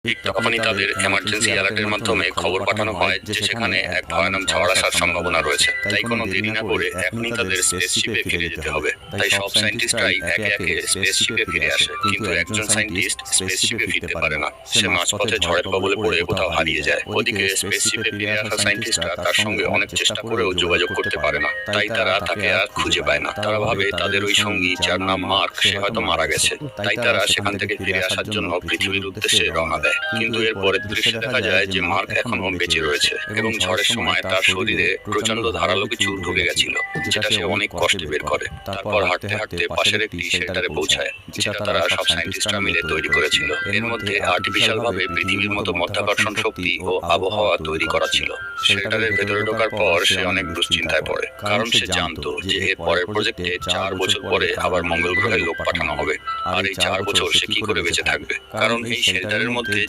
ঠিক তখনই তাদের এমার্জেন্সি অ্যালার্টের মাধ্যমে খবর পাঠানো হয় যে সেখানে এক ভয়ানক ঝড় আসার সম্ভাবনা রয়েছে। তাই কোনো দেরি না করে এখনই তাদের স্পেসশিপে ফিরে যেতে হবে। তাই সব সায়েন্টিস্টরাই একে একে স্পেসশিপে ফিরে আসে, কিন্তু একজন সায়েন্টিস্ট স্পেসশিপে ফিরতে পারে না। সে মাঝপথে ঝড়ের কবলে পড়ে কোথাও হারিয়ে যায়। ওদিকে স্পেসশিপে ফিরে আসা সায়েন্টিস্টরা তার সঙ্গে অনেক চেষ্টা করেও যোগাযোগ করতে পারে না। তাই তারা তাকে আর খুঁজে পায় না। তারা ভাবে তাদের ওই সঙ্গী, যার নাম মার্ক, সে হয়তো মারা গেছে। তাই তারা সেখান থেকে ফিরে আসার জন্য পৃথিবীর উদ্দেশ্যে রওনা দেয়। কিন্তু এর পরের দৃশ্যে দেখা যায় যে মার্ক এখনো বেঁচে রয়েছে এবং ঝড়ের সময় তার শরীরে প্রচন্ড ধারালো কিছু ঢুকে গেছিল, যেটা সে অনেক কষ্টে বের করে। তারপর হাঁটতে হাঁটতে পাশের একটি শেল্টারে পৌঁছায়, যেটা তারা সব সায়েন্টিস্টরা মিলে তৈরি করেছিল। এর মধ্যে আর্টিফিশিয়াল ভাবে পৃথিবীর মতো মাধ্যাকর্ষণ শক্তি ও আবহাওয়া তৈরি করা ছিল। শেল্টারের ভেতরে ঢোকার পর সে অনেক দুশ্চিন্তায় পড়ে, কারণ সে জানতো যে এর পরের প্রজেক্টে 4 বছর পরে আবার মঙ্গল গ্রহে লোক পাঠানো হবে। আর এই 4 বছর সে কি করে বেঁচে থাকবে, কারণ এই শেল্টারের মধ্যে